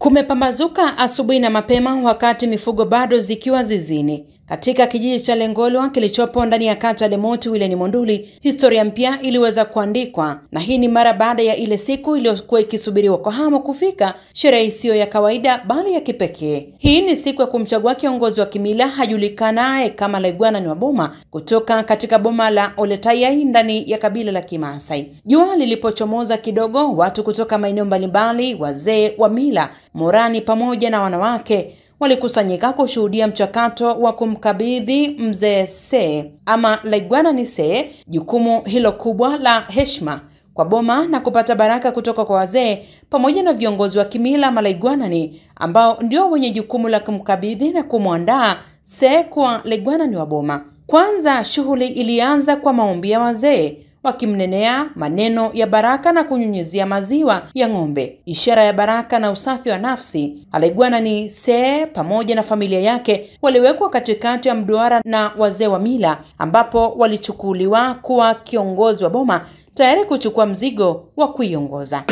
Kumepambazuka asubuhi na mapema wakati mifugo bado zikiwa zizini. Katika kijiji cha Lengolwa kilichopo ndani ya kata Lemoti wilayani Monduli, historia mpya iliweza kuandikwa, na hii ni mara baada ya ile siku iliyokuwa ikisubiriwa kwa hamu kufika, sherehe isiyo ya kawaida bali ya kipekee. Hii ni siku ya kumchagua kiongozi wa kimila hajulikanaye kama Laigwana ni wa Boma kutoka katika boma la Oletayai ndani ya kabila la Kimaasai. Jua lilipochomoza kidogo, watu kutoka maeneo mbalimbali, wazee wa mila, morani pamoja na wanawake walikusanyika kushuhudia mchakato wa kumkabidhi mzee Se ama Laigwana ni Se jukumu hilo kubwa la heshima kwa boma na kupata baraka kutoka kwa wazee pamoja na viongozi wa kimila Malaigwanani ambao ndio wenye jukumu la kumkabidhi na kumwandaa Se kwa Laigwanani wa boma. Kwanza shughuli ilianza kwa maombi ya wazee wakimnenea maneno ya baraka na kunyunyizia maziwa ya ng'ombe, ishara ya baraka na usafi wa nafsi. Laigwanani Se pamoja na familia yake waliwekwa katikati ya mduara na wazee wa mila, ambapo walichukuliwa kuwa kiongozi wa boma tayari kuchukua mzigo wa kuiongoza.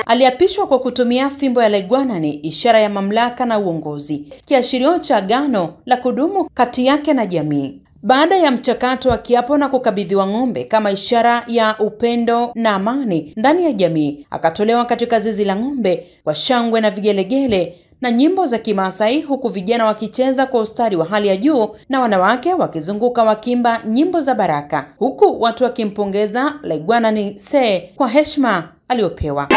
Aliapishwa kwa kutumia fimbo ya Laigwanani, ishara ya mamlaka na uongozi, kiashirio cha agano la kudumu kati yake na jamii. Baada ya mchakato wa kiapo na kukabidhiwa ng'ombe kama ishara ya upendo na amani ndani ya jamii, akatolewa katika zizi la ng'ombe kwa shangwe na vigelegele na nyimbo za Kimaasai, huku vijana wakicheza kwa ustadi wa hali ya juu na wanawake wakizunguka wakimba nyimbo za baraka, huku watu wakimpongeza Laigwanani Se kwa heshima aliyopewa.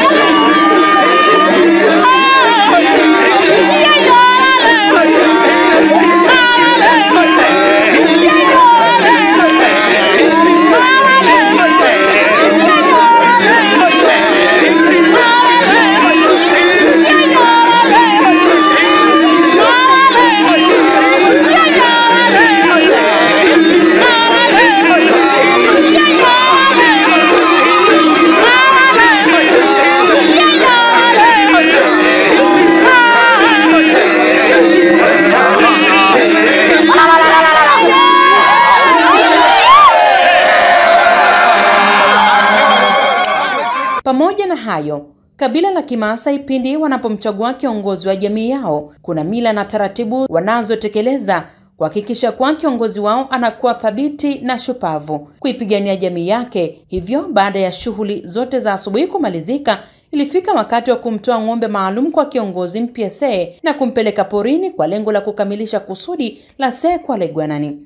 hayo. Kabila la Kimaasai pindi wanapomchagua kiongozi wa jamii yao, kuna mila na taratibu wanazotekeleza kuhakikisha kwa kiongozi wao anakuwa thabiti na shupavu kuipigania jamii yake. Hivyo baada ya shughuli zote za asubuhi kumalizika, ilifika wakati wa kumtoa ng'ombe maalum kwa kiongozi mpya See na kumpeleka porini kwa lengo la kukamilisha kusudi la See kwa Laigwanani.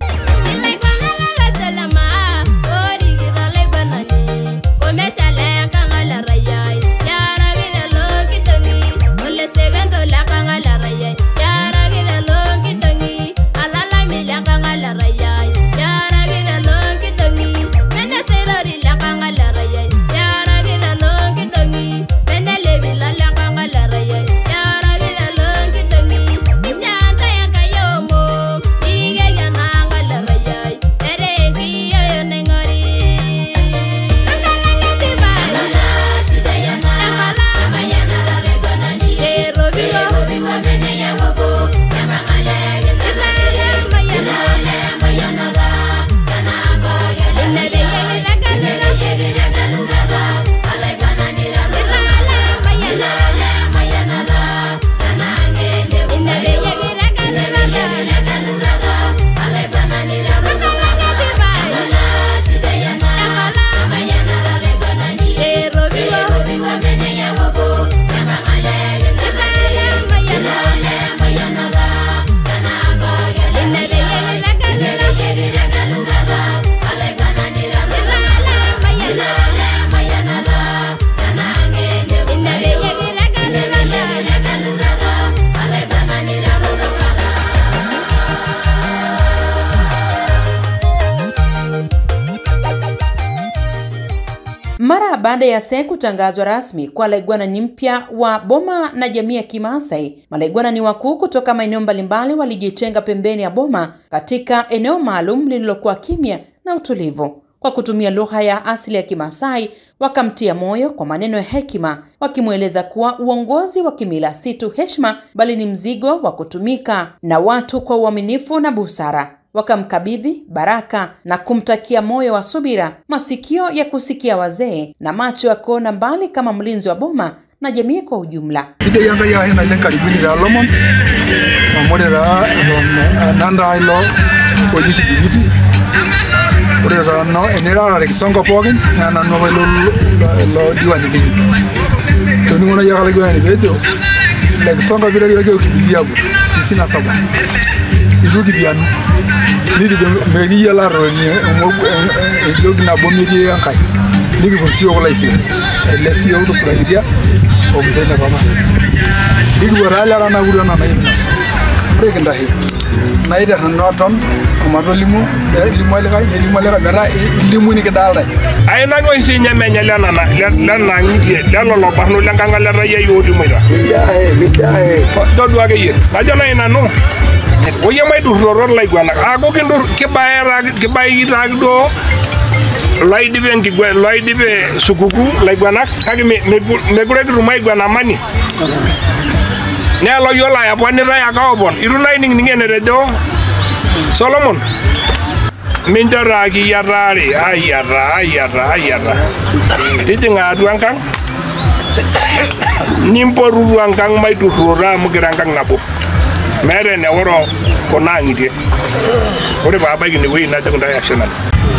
Mara baada ya See kutangazwa rasmi kwa Laigwanani mpya wa boma na jamii ya Kimaasai, Malaigwanani wakuu kutoka maeneo mbalimbali walijitenga pembeni ya boma katika eneo maalum lililokuwa kimya na utulivu. Kwa kutumia lugha ya asili ya Kimaasai, wakamtia moyo kwa maneno ya hekima, wakimweleza kuwa uongozi wa kimila si tu heshima bali ni mzigo wa kutumika na watu kwa uaminifu na busara. Wakamkabidhi baraka na kumtakia moyo wa subira, masikio ya kusikia wazee na macho ya kuona mbali kama mlinzi wa boma na jamii kwa ujumla. Niki megi yala roni jogna bomiti yankai niki busio ko laisi lesi yo sura gidia o mzena baba niki borala rana guru na nainas break ndahi naida noton komadolimu limale bera limu ni kedala ay na ngoy sinya menya lana lana ngi lana lo barno langa la raya yodi moida to do age na jana ina no oye may du roror Laigwana ago kendur kibayira do lay dibe ngi gwe lay dibe sukuku Laigwana kage me gurek rumay gwana mani ne lo yola ya boni ra ya ka obon iru lay ning ngene re do Solomon minjara gi yarari ayara ditinga duangkang nimporu duangkang may du rora mugirangkang nabu mere ne woro ko nangide ore baba gini wi na tagunda actionan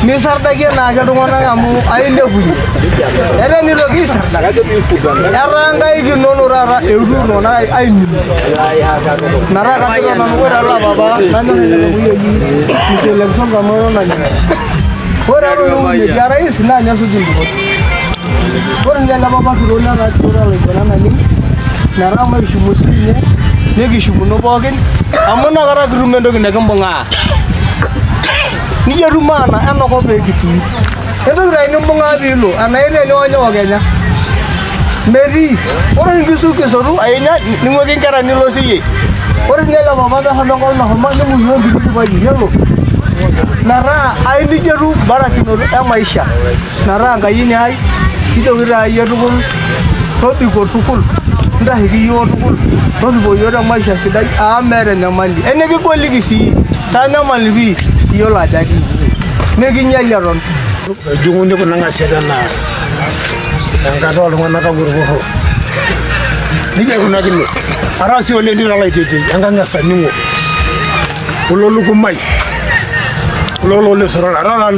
mi sarda ge na ga dungona ngamu ainde buji ere ni rogi sarda ga bi fugan aranga igi nono rara eudu nona aini nara ga to na ngora la baba nando ne buji ni selection ga moro na ni ora ro ni jara is na nya su jindu ora ni la baba ro na ra to ra le na ni nara ma shi muslimu negi shubuno bogin amona gara grumendo gine kambonga ni yarumana anoko begitu ebe rai numbonga bilo anaile nyonyo ogenya meri ora ngisu kesoru ayenya ningogin kara nilo siye ora ngela baba ga hanongo na homa ni muyo bitu bayi yelo nara aini jeru barakino ya maisha nara ngayini ai kidogira yerugul todi gortukul ndahigi yotukul todi boyora maisha sidai amere nyamali enegi koligi tanya malvi yola jadi negi nyayaron jungunde ko nanga sedana enkata oltung'anak agorgorro. Nija kunakino. Arasi ole ndira laitete enkang'asa ningo. Kulo lukumai. Kulo lole sorora rara.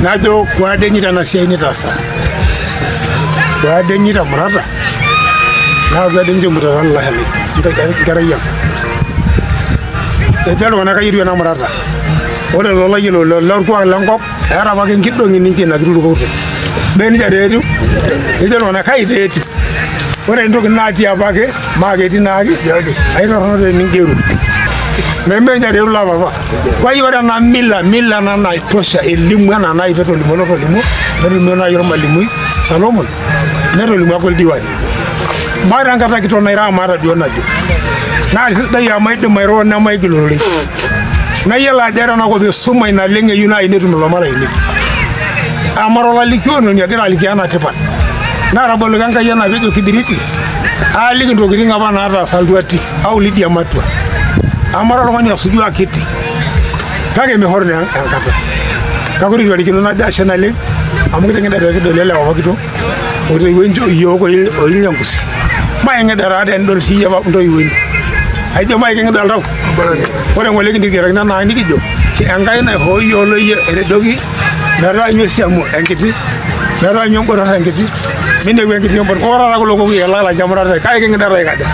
Najo kwa denyita na siai nitasa. Kwa denyita murata. Na kwa denyita murata Allah hali. Ngarayam. Ejalo wana kayiru na murata. Ore lola yelo lor kwa langop era ba gen kidongi ninje na giru ko. Ben jaretu. Ejalo wana kayiru. Ore ntoki naati apake maaketi naake aitorono te ningeru. Memenya de la baba. Kwa hiyo na mila na naitosha elimu na naiteto limono tolimu. Ndio na yoro malimu Solomon. Ndio limu akol diwani. Mara ngata kitona ira mara diona jo. Na da ya maide mairo na maigulori. Na yela dera na ko be suma ina lenge yuna ine tumulo mara ine. Amaro la likiono ni agira likiana tepat. Na rabolo ganga yana bedo kibiriti. Ali ndo giringa bana ata salduati au lidia matwa. Amara lo mani asujua kiti. Kage mehorne ankata. Kaguri wali kino na dasha na le. Amugite ngenda da kido lela wa kito. Oto wenjo iyo ko oyinyambusi. Mai ngeda rade ndol si yaba ndo yiwen. Ai jo mai ngeda raw. Ore ngole kindi gera na ni kijo. Ci angai na hoyo lo ye ere dogi. Mera nyo siamu enkiti. Mera nyo ngora enkiti. Mine wengi tiyo bon ora la ko logo wi la jamra re kay ke ngada re kada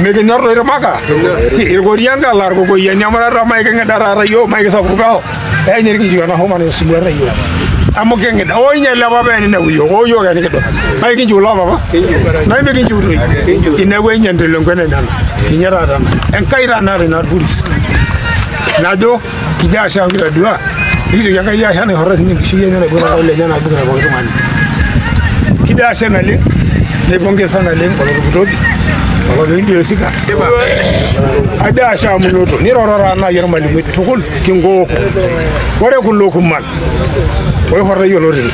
me ke nyordo re maka si irgo rianga lar go ya nyamra ra may ke ngada ra yo may ke sabu ka e nyer ki jona ho man su re yo amo ke ngada o nya la ba be ni na yo o yo ga ni ke do may ke ju la ba nay me ke ju ro ina we nyande lo ngene nan ni nyara dan en kayra na re na buris na do ki ja sha ngira dua ni yanga ya hane horra ni ki shi nyana bo ra le nyana bu ga bo to man Kida senale ne bonge sanale ko rubutobi ko be ndio sika ada sha munoto ni rorora na yermali mu tukul kingo ko wore kullo kumman way horra yolori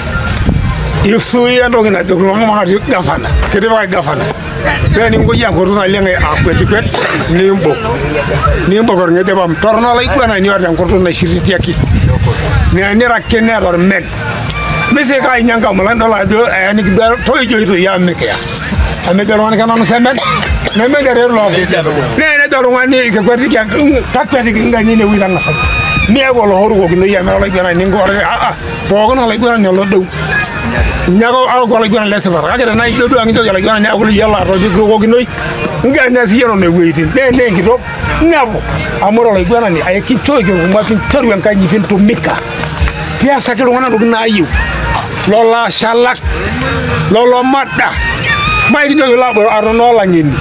ifsu ya ndo ngina de ko ma ngati gafana kede ba gafana be ni ngo yango na lenga akweti kwet ni mbo ko ngede bam torno lay ko na ni warta ko na shiriti yaki ni ra kenero men Mese ka nyanga mulando la do ani gdar to joito ya mekya ame daro wan kana no semen ne me gare lo ne daro wan ni ke kwati kya ka kwati ngani ne wila ngasa ne go lo horu go no ya me la gana ni ngore bogo no la gana ne lo do nyago al go la gana le sabar aga na do angi do la gana ne agul yalla ro bi go go noy ngana si yero ne weiti ne ngi do nabo amoro la gana ni ay ki to go ma tin toru en kanyi fin to mika pia sakelo wana do na yu Lola shalak lolo mada mai nyo la bo arono la ngini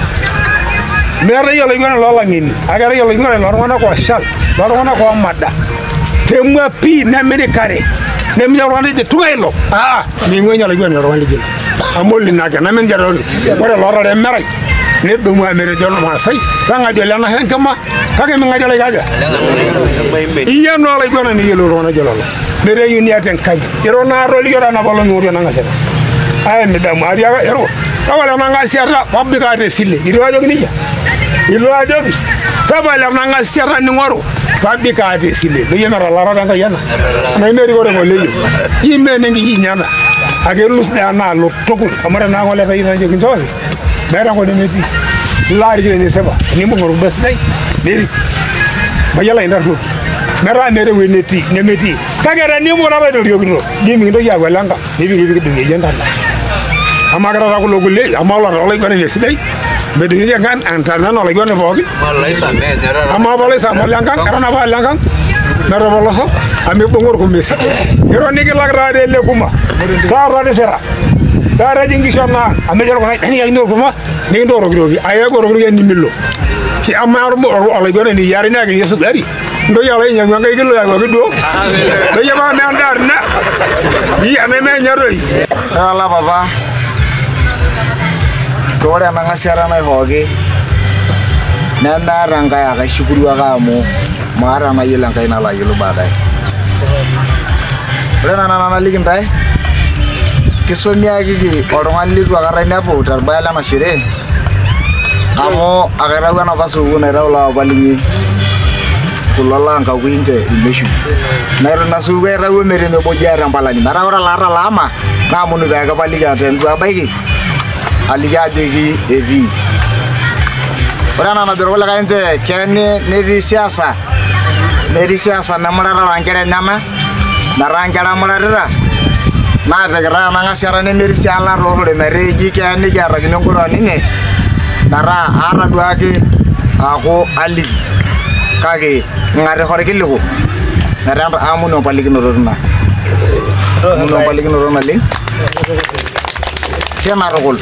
mere yo le ngana lola ngini agara yo le ngana lorwana ko shal lorwana ko mada temwa pi na mere kare ne mi lorwana de tugailo mi ngonya la ngana lorwana de amoli naga na men jaro wala lorra de mere ne do mo mere jolo ma sai tanga de lana hen kama kage mi ngade la gaja iya no la ngana ni yelo lorwana jolo mere yuni aten kaji yero na roli yora na bolo nguri na ngase ay me dam ari aga yero awala na ngase ara babbi ka de sille iro ajogi ni iro ajogi tabala na ngase ara ni ngoro babbi ka de sille do yena la ra nga yana na meri gore mo leyo yimme ne ngi nyana age lus da na lo tokul amara na ngole ta yina jogi ndoy mera ko de meti laari ni seba ni mo ngoro bes day meri ba yala indar do mera mere weneti nemeti kagera ni mo rabe do yogino ni mi ndo ya walanga ni bi dungi yenda amagara ra ko logule amala ra gone ne sidai be dungi ngan antana no la gone bogi wallahi sa me dara amabale sa mo langang karana ba langang mero boloso ami bongor ko mesi yero ni ke lagra de le kuma ka ra de sera dara jingi sonna ame jero ko ni ya no kuma ni ndo ro gi aya go ro gi ni millo ci amar mo ala gone ni yari na gi yesu dari ndo yalla nyanga ngay gelo ya go do do yama me andar na yi ame me nyaroi ala baba gore na ngasara na hoge na maranga ya ga shukuru ga mo mara na yela kai na la yelo badai rena na ligin dai kisomia gi orongan liru agara na po tar bala na shire amo agara na basu na raula balingi kulala nga winte imeshu nero na suwe rawe merendo bojara mbala ni mara ora lara lama na munu ba ga paliki atendu abaiki aliki ajoki evi ora na doro la kainte kene ne siasa memorara rankere nyama na rankera morarira na begra na ngasiara ne meri siala roro mereji kene gara gino ngoro nine nara ara duake ako ali kage ngare hore kiliko nara amuno paliki norona ling kena rogol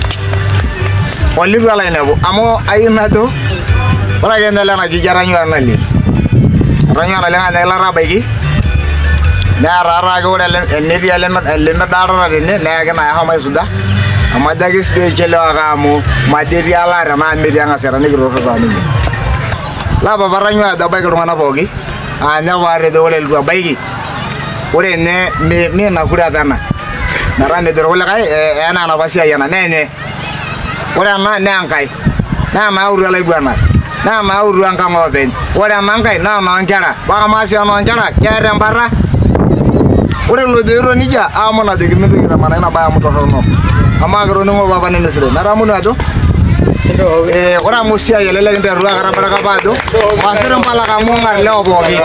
oliru ala inabo amo ayina do wala yendala na jijaranyu anali ranyu anali ngana la rabaigi na rara go nedi element dara ne ga na ha mai suda amadagi sbe chelo ga mo material ara na meri anga sera ne ro ba ni la baba ranyu da ba ga na bogi anya ware do le lu baigi ore ne me na kura bana na rame do wala kai ana na basia yana ne ore na ne ankai na uru ala bwana na uru anka ngoben ore na ankai na ngara ba ma sia no ngara kere mbara ore lo de ro nija amona de gimi de mana na ba mu to no ama garo no baba ne mesre na ramu na do ora musia yelele nda ruwa gara bara ka ba do masere mbala ka mo ngar le obogi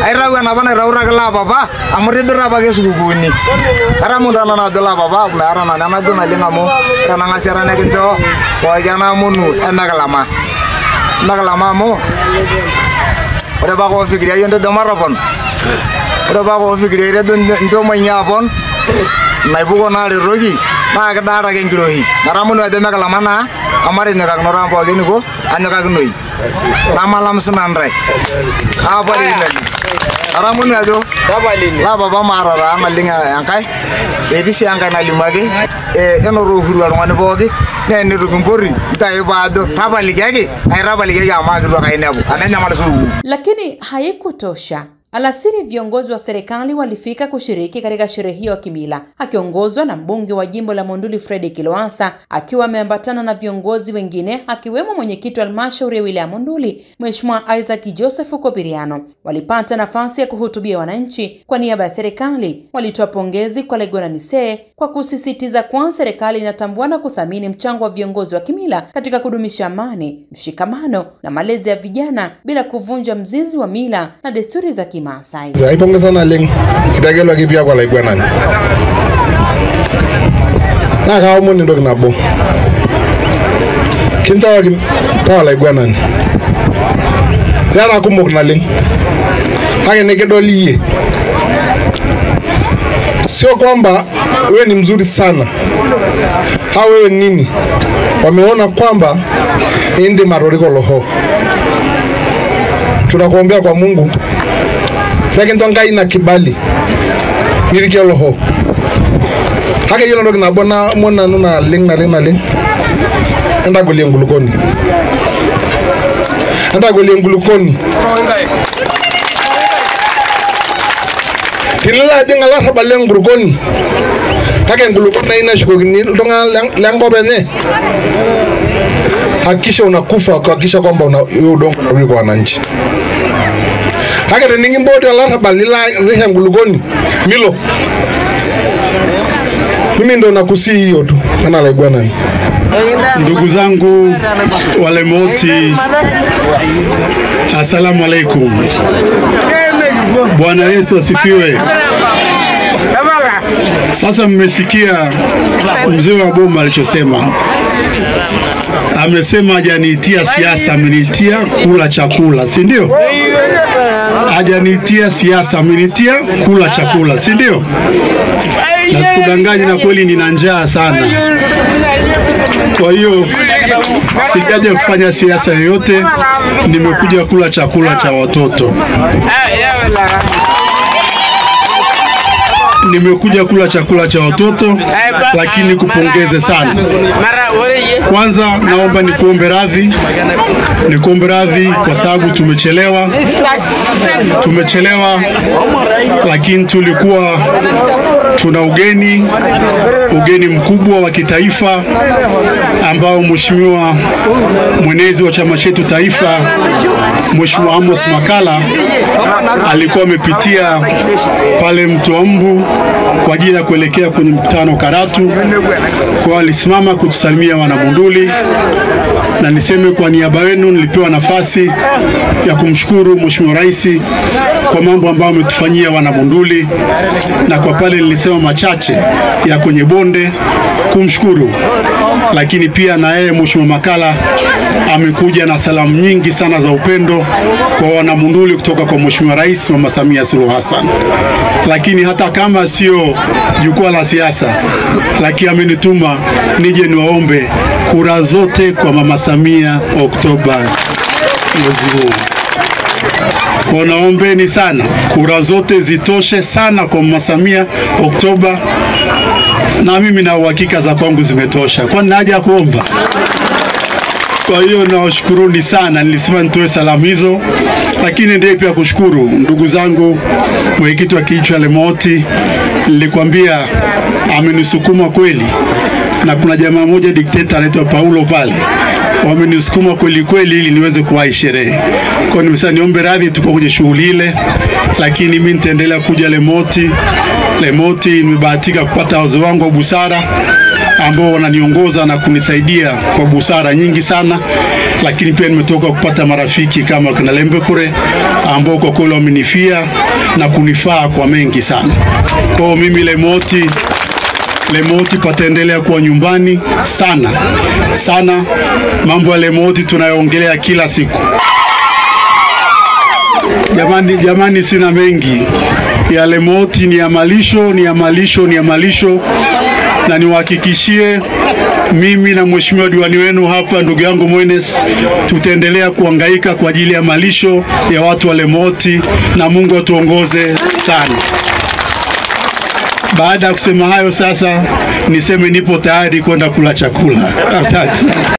ai rawa na bana raura kala baba amuri dira ba ke suguni aramu dana na dola baba mara na do na lenga mo kana ngasera na kinto ko jana munu magalama mo ora ba ko fikri ayende do marapon ora ba ko fikri re do ndo manya pon na ibugo na re rogi ma ga dara ke ngirohi aramu no de magalama na amare ne kag noram po geni ko anya kag noi na malam senan re abari ne aramu ne do la baba marara malinga yankai edisi yankai na limage eno ro huru alongane bogi ne ne rukumpori tai bado tabali gege ai rabali gege amagirwa kainebu ananya mara sugu. Lakini haikutosha. Alasiri viongozi wa serikali walifika kushiriki katika sherehe hiyo kimila, akiongozwa na mbunge wa jimbo la Monduli Fredrick Lowassa, akiwa ameambatana na viongozi wengine akiwemo mwenyekiti wa halmashauri ya wilaya Monduli Mheshimiwa Isaac Joseph Kopiriano. Walipata nafasi ya kuhutubia wananchi kwa niaba ya serikali. Walitoa pongezi kwa Laigwana Nisee kwa kusisitiza kwa serikali inatambua na kuthamini mchango wa viongozi wa kimila katika kudumisha amani, mshikamano na malezi ya vijana bila kuvunja mzizi wa mila na desturi za Masai. Zaipongeza na leng kitagelwa kipya kwa Laigwana. Na kaomo ni ndoki nabo. Kinta wa kwa Laigwana. Yana kumok na leng. Hage nekedoliye. Sio kwamba wewe ni mzuri sana. Hao wewe nini? Wameona kwamba ende maroriko loho. Tunakuombea kwa Mungu. Lakini tongai na kibali mirike loho hake yelo ndo na bona mona nuna ling enda golie ngulukoni tilala jenga la rabale ngulukoni hake ngulukoni ina shukogini tonga lango bene hakisha unakufa kuhakisha kwamba una udongo urudi kwa wananchi. Hake ningi mbote ala balila rehe ngulugoni milo. Mimi ndo nakusi hiyo tu kana Laigwana. Ndugu zangu wale moti, asalamu alaikum. Bwana Yesu asifiwe. Sasa mmesikia mzee wa Boma alichosema. Amesema hajaniitia siasa, ameniitia kula chakula, si ndio? Hajaniitia siasa, ameniitia kula chakula, si ndio? Na sikudanganyi, na kweli nina njaa sana. Kwa hiyo sijaje kufanya siasa yoyote, nimekuja kula chakula cha watoto. Nimekuja kula chakula cha watoto, lakini kupongeze sana. Kwanza naomba nikuombe radhi kwa sababu tumechelewa, lakini tulikuwa tuna ugeni mkubwa wa kitaifa ambao mheshimiwa mwenezi wa chama chetu taifa Mheshimiwa Amos Makala alikuwa amepitia pale Mtoambu kwa ajili ya kuelekea kwenye mkutano Karatu. Kwa alisimama kutusalimia wana Monduli, na niseme kwa niaba yenu nilipewa nafasi ya kumshukuru Mheshimiwa Rais kwa mambo ambayo ametufanyia wana Monduli, na kwa pale nilisema machache ya kwenye bonde kumshukuru. Lakini pia na yeye Mheshimiwa Makala amekuja na salamu nyingi sana za upendo kwa wana Monduli kutoka kwa Mheshimiwa Rais Mama Samia Suluhu Hassan. Lakini hata kama sio jukwaa la siasa, lakini amenituma nije niwaombe kura zote kwa Mama Samia Oktoba mwezi huu. Kwa naombeni sana kura zote zitoshe sana kwa Mama Samia Oktoba, na mimi na uhakika za kwangu zimetosha. Kwa nini haja kuomba? Kwa hiyo nawashukuruni sana, nilisema nitoe salamu hizo, lakini ndiye pia kushukuru ndugu zangu mwenyekiti wa kijiji cha Lemoti. Nilikwambia amenisukuma kweli, na kuna jamaa mmoja dikteta anaitwa Paulo pale, wamenisukuma kweli kweli ili niweze kuwahi sherehe. Kwa nimesema niombe radhi, tuko kwenye shughuli ile, lakini mimi nitaendelea kuja Lemoti. Lemoti nimebahatika kupata wazee wangu wa busara ambao wananiongoza na kunisaidia kwa busara nyingi sana, lakini pia nimetoka kupata marafiki kama kina Lembekure ambao kwa kweli wamenifia na kunifaa kwa mengi sana. Kwa mimi Lemoti pataendelea kuwa nyumbani sana sana. Mambo ya Lemoti tunayoongelea kila siku. Jamani sina mengi. Ya Lemoti ni ya malisho, na niwahakikishie mimi na mheshimiwa diwani wenu hapa ndugu yangu Mwenes tutaendelea kuhangaika kwa ajili ya malisho ya watu wa Lemoti, na Mungu atuongoze sana. Baada ya kusema hayo sasa niseme nipo tayari kwenda kula chakula. Asante.